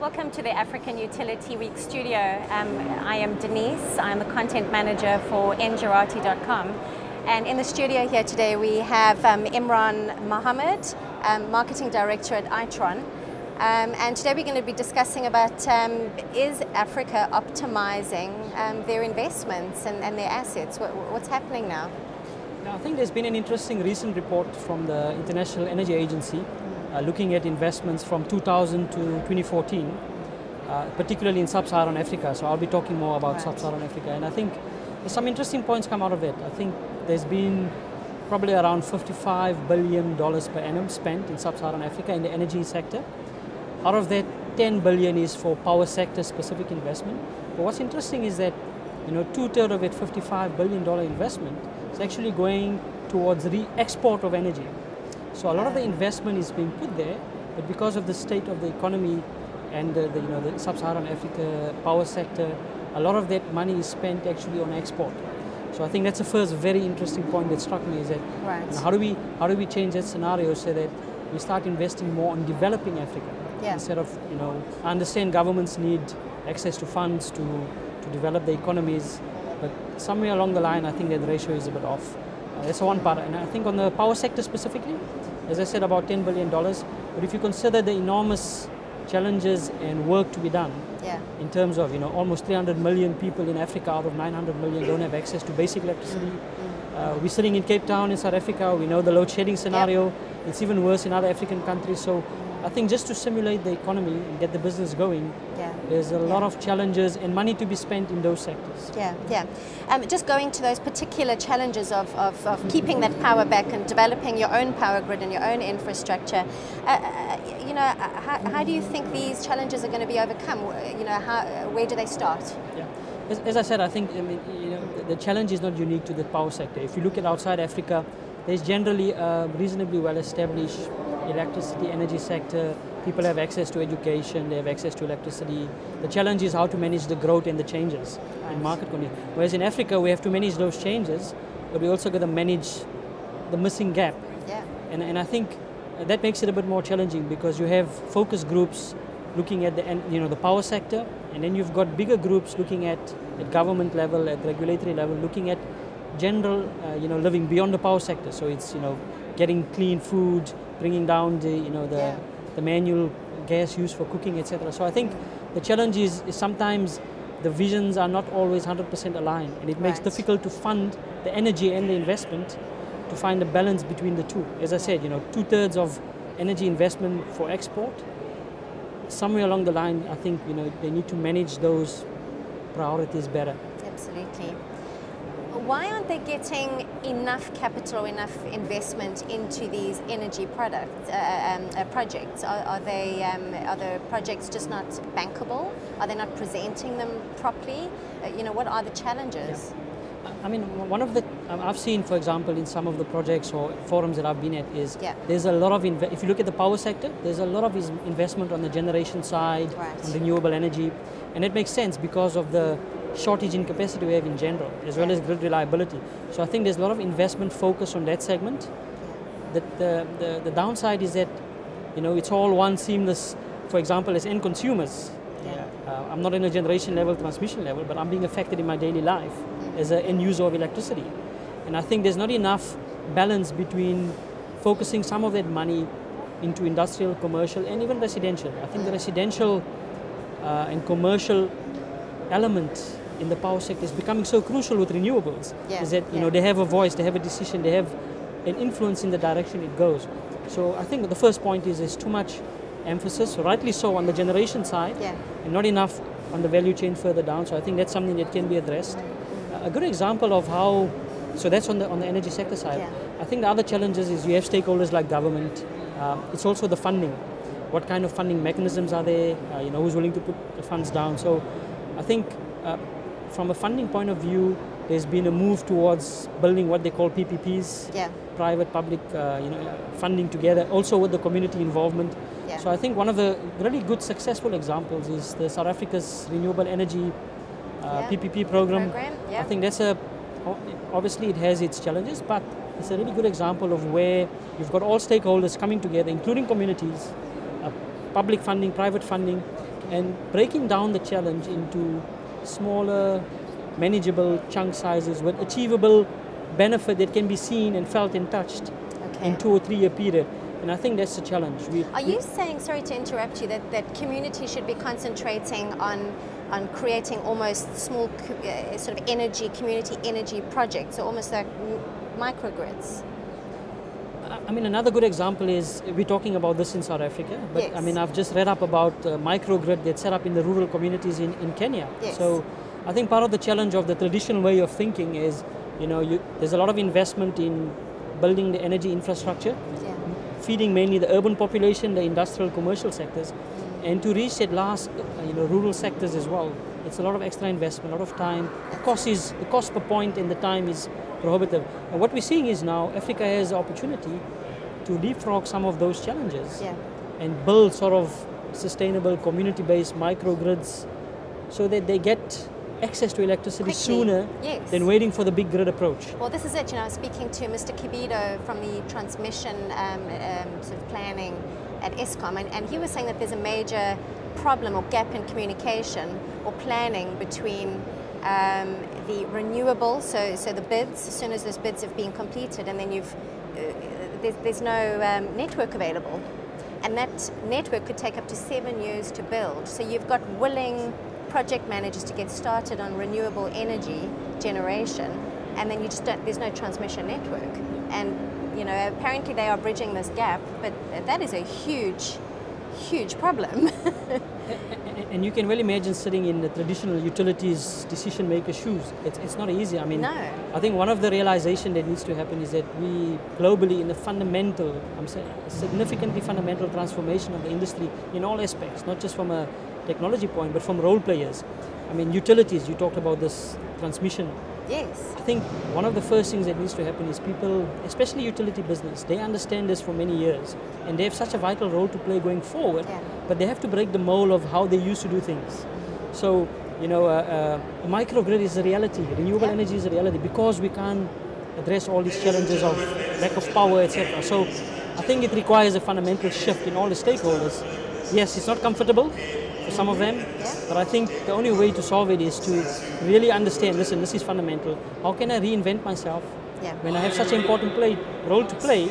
Welcome to the African Utility Week studio. I am Denise. I'm the content manager for ngerati.com. And in the studio here today we have Imraan Mohamed, marketing director at Itron. And today we're going to be discussing about is Africa optimizing their investments and their assets? What's happening now? I think there's been an interesting recent report from the International Energy Agency looking at investments from 2000 to 2014, particularly in Sub-Saharan Africa. So I'll be talking more about Sub-Saharan Africa. And I think there's some interesting points come out of it. I think there's been probably around $55 billion per annum spent in Sub-Saharan Africa in the energy sector. Out of that, 10 billion is for power sector specific investment. But what's interesting is that, two-thirds of it, $55 billion investment, is actually going towards the export of energy. So a lot of the investment is being put there, but because of the state of the economy and the Sub-Saharan Africa power sector, a lot of that money is spent actually on export. So I think that's the first very interesting point that struck me, is that how do we change that scenario so that we start investing more on developing Africa instead of I understand governments need access to funds to develop the economies, but somewhere along the line I think that the ratio is a bit off. That's one part, and I think on the power sector specifically, as I said, about $10 billion, but if you consider the enormous challenges and work to be done, in terms of almost 300 million people in Africa out of 900 million don't have access to basic electricity. We're sitting in Cape Town in South Africa, we know the load shedding scenario, it's even worse in other African countries, so I think just to simulate the economy and get the business going, there's a lot of challenges and money to be spent in those sectors. Just going to those particular challenges of keeping that power back and developing your own power grid and your own infrastructure, how do you think these challenges are going to be overcome? Where do they start? As I said, I think the challenge is not unique to the power sector. If you look at outside Africa, there's generally a reasonably well-established electricity energy sector. People have access to education, they have access to electricity. The challenge is how to manage the growth and the changes in market conditions. Whereas in Africa, we have to manage those changes, but we also got to manage the missing gap. And I think that makes it a bit more challenging, because you have focus groups looking at the power sector, and then you've got bigger groups looking at government level, at regulatory level, looking at general living beyond the power sector. So it's getting clean food, bringing down the manual gas used for cooking, etc. So I think the challenge is sometimes the visions are not always 100% aligned, and it makes it difficult to fund the energy and the investment to find a balance between the two. As I said, two-thirds of energy investment for export. Somewhere along the line, I think they need to manage those priorities better. Absolutely. Why aren't they getting enough capital, enough investment into these energy projects? Are the projects just not bankable? Are they not presenting them properly? What are the challenges? I mean, one of the I've seen, for example, in some of the projects or forums that I've been at, is there's a lot of if you look at the power sector, there's a lot of investment on the generation side, on renewable energy, and it makes sense because of the shortage in capacity we have in general, as well as grid reliability. So I think there's a lot of investment focus on that segment. The downside is that it's all one seamless. For example, as end consumers, I'm not in a generation level, transmission level, but I'm being affected in my daily life as an end user of electricity. And I think there's not enough balance between focusing some of that money into industrial, commercial, and even residential. I think the residential and commercial element in the power sector is becoming so crucial with renewables, is that they have a voice, they have a decision, they have an influence in the direction it goes. So I think the first point is there's too much emphasis, rightly so, on the generation side, and not enough on the value chain further down. So I think that's something that can be addressed. A good example of how, so that's on the energy sector side. I think the other challenges is you have stakeholders like government. It's also the funding. What kind of funding mechanisms are there? Who's willing to put the funds down? So I think from a funding point of view, there's been a move towards building what they call PPPs, private public funding together, also with the community involvement. So I think one of the really good successful examples is the South Africa's renewable energy PPP program. I think that's obviously it has its challenges, but it's a really good example of where you've got all stakeholders coming together, including communities, public funding, private funding, And breaking down the challenge into smaller, manageable chunk sizes with achievable benefit that can be seen and felt and touched in 2 or 3 year period. And I think that's the challenge. Are you saying, sorry to interrupt you, that community should be concentrating on creating almost small sort of community energy projects, or almost like microgrids? I mean, another good example is, we're talking about this in South Africa, but yes. I mean, I've just read up about microgrid that's set up in the rural communities in Kenya. Yes. So I think part of the challenge of the traditional way of thinking is, there's a lot of investment in building the energy infrastructure, feeding mainly the urban population, the industrial, commercial sectors, and to reach that last, rural sectors as well. It's a lot of extra investment, a lot of time. The cost per point and the time is prohibitive. And what we're seeing is now Africa has the opportunity to leapfrog some of those challenges and build sort of sustainable community-based microgrids so that they get access to electricity sooner than waiting for the big grid approach. Well, this is it. I was speaking to Mr. Kibido from the transmission sort of planning at Eskom, and he was saying that there's a major problem or gap in communication or planning between the renewables, so the bids, as soon as those bids have been completed, and then there's no network available. And that network could take up to 7 years to build. So you've got willing project managers to get started on renewable energy generation, and then there's no transmission network. And apparently they are bridging this gap, but that is a huge problem. And you can well imagine sitting in the traditional utilities decision maker shoes. It's not easy. I mean, no. I think one of the realization that needs to happen is that we globally, in the fundamental, I'm saying significantly fundamental transformation of the industry in all aspects, not just from a technology point, but from role players. I mean, utilities, you talked about this transmission. Yes. I think one of the first things that needs to happen is people, especially utility business, they understand this for many years, and they have such a vital role to play going forward, but they have to break the mold of how they used to do things. So, a microgrid is a reality, renewable energy is a reality, because we can't address all these challenges of lack of power, etc. So, I think it requires a fundamental shift in all the stakeholders. Yes, it's not comfortable for some of them, but I think the only way to solve it is to really understand, listen, this is fundamental. How can I reinvent myself when I have such an important role to play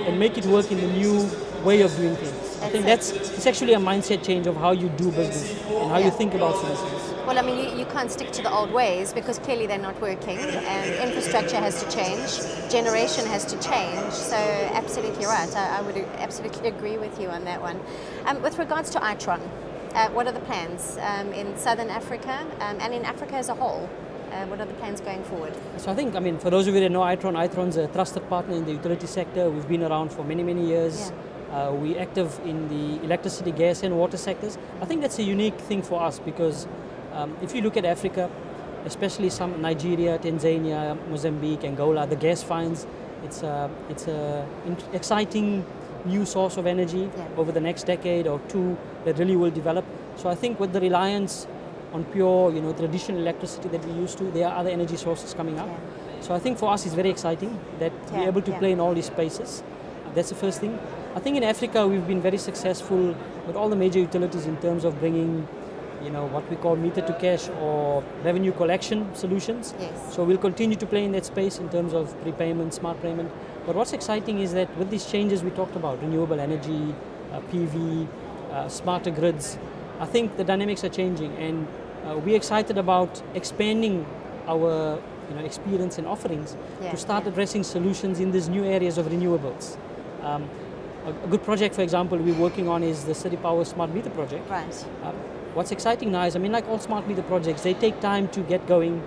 and make it work in the new way of doing things? I think it's actually a mindset change of how you do business and how you think about solutions. Well, I mean, you can't stick to the old ways because clearly they're not working, and infrastructure has to change, generation has to change, so absolutely right. I would absolutely agree with you on that one. With regards to Itron, what are the plans in Southern Africa and in Africa as a whole? What are the plans going forward? So I think, for those of you that know Itron's a trusted partner in the utility sector. We've been around for many, many years. We're active in the electricity, gas and water sectors. I think that's a unique thing for us because if you look at Africa, especially some Nigeria, Tanzania, Mozambique, Angola, the gas finds, it's a exciting new source of energy over the next decade or two that really will develop. So I think with the reliance on pure, traditional electricity that we used to, there are other energy sources coming up. So I think for us it's very exciting that we're able to play in all these spaces. That's the first thing. I think in Africa we've been very successful with all the major utilities in terms of bringing, what we call meter to cash or revenue collection solutions. Yes. So we'll continue to play in that space in terms of prepayment, smart payment. But what's exciting is that with these changes we talked about, renewable energy, PV, smarter grids, I think the dynamics are changing, and we're excited about expanding our experience and offerings to start addressing solutions in these new areas of renewables. A good project, for example, we're working on is the City Power Smart Meter project. Right. What's exciting now is, like all smart meter projects, they take time to get going,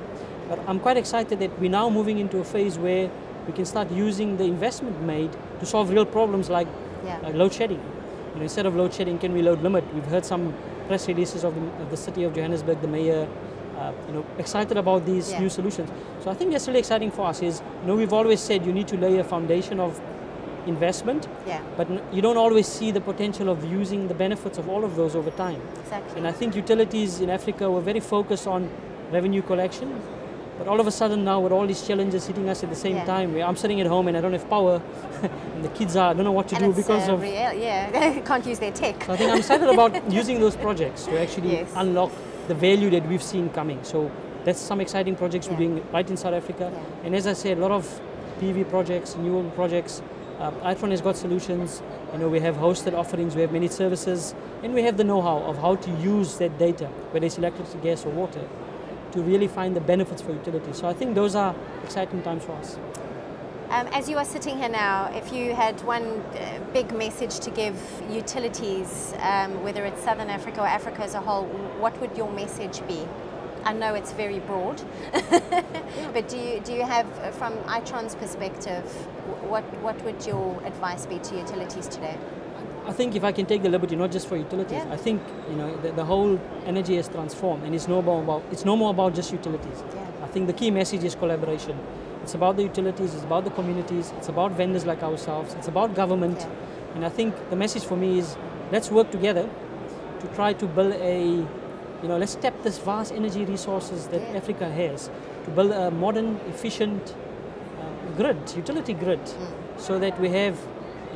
but I'm quite excited that we're now moving into a phase where we can start using the investment made to solve real problems like load shedding. Instead of load shedding, can we load limit? We've heard some press releases of the city of Johannesburg, the mayor, excited about these new solutions. So I think that's really exciting for us is, we've always said you need to lay a foundation of investment, but you don't always see the potential of using the benefits of all of those over time. Exactly. And I think utilities in Africa were very focused on revenue collection, But all of a sudden now, with all these challenges hitting us at the same time, where I'm sitting at home and I don't have power, and the kids don't know what to do because of... can't use their tech. So I think I'm excited about using those projects to actually unlock the value that we've seen coming. So that's some exciting projects we're doing right in South Africa. And as I said, a lot of PV projects, renewable projects. Itron has got solutions. You know, we have hosted offerings, we have many services, and we have the know-how of how to use that data, whether it's electricity, gas, or water, to really find the benefits for utilities. So I think those are exciting times for us. As you are sitting here now, if you had one big message to give utilities, whether it's Southern Africa or Africa as a whole, what would your message be? I know it's very broad, but do you have, from Itron's perspective, what would your advice be to utilities today? I think if I can take the liberty, not just for utilities, I think the whole energy has transformed, and it's no more about just utilities. I think the key message is collaboration. It's about the utilities, it's about the communities, it's about vendors like ourselves, it's about government, and I think the message for me is let's work together to try to build let's tap this vast energy resources that Africa has to build a modern, efficient grid, utility grid, so that we have,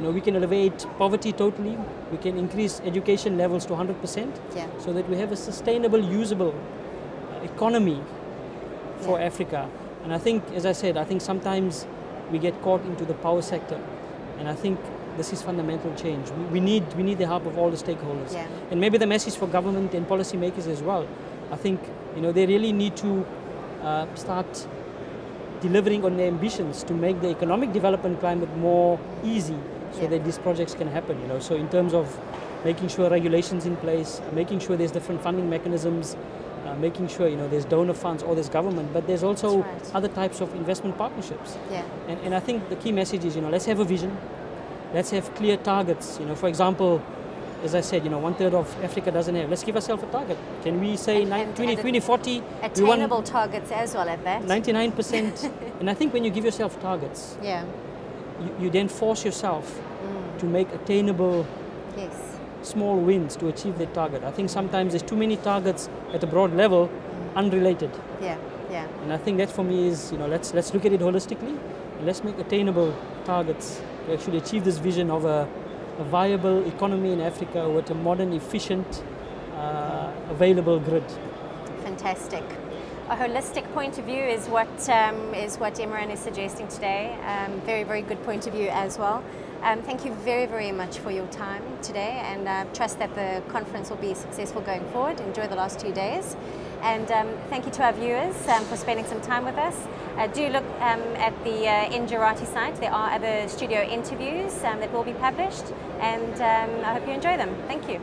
we can elevate poverty totally, we can increase education levels to 100%, so that we have a sustainable, usable economy for Africa. And I think, as I said, I think sometimes we get caught into the power sector, and I think this is fundamental change. We need the help of all the stakeholders, and maybe the message for government and policymakers as well. I think they really need to start delivering on their ambitions to make the economic development climate more easy, so that these projects can happen. So in terms of making sure regulations in place, making sure there's different funding mechanisms, making sure there's donor funds or there's government, but there's also other types of investment partnerships. And I think the key message is let's have a vision. Let's have clear targets. For example, as I said, 1/3 of Africa doesn't have. Let's give ourselves a target. Can we say 2040? Attainable targets as well at that. 99%. And I think when you give yourself targets, you then force yourself to make attainable small wins to achieve that target. I think sometimes there's too many targets at a broad level, unrelated. And I think that for me is, let's look at it holistically, and let's make attainable targets to actually achieve this vision of a viable economy in Africa with a modern, efficient, available grid. Fantastic. A holistic point of view is what Imraan is suggesting today. Very, very good point of view as well. Thank you very, very much for your time today, and trust that the conference will be successful going forward. Enjoy the last 2 days. And thank you to our viewers for spending some time with us. Do look at the Enjurati site. There are other studio interviews that will be published, and I hope you enjoy them. Thank you.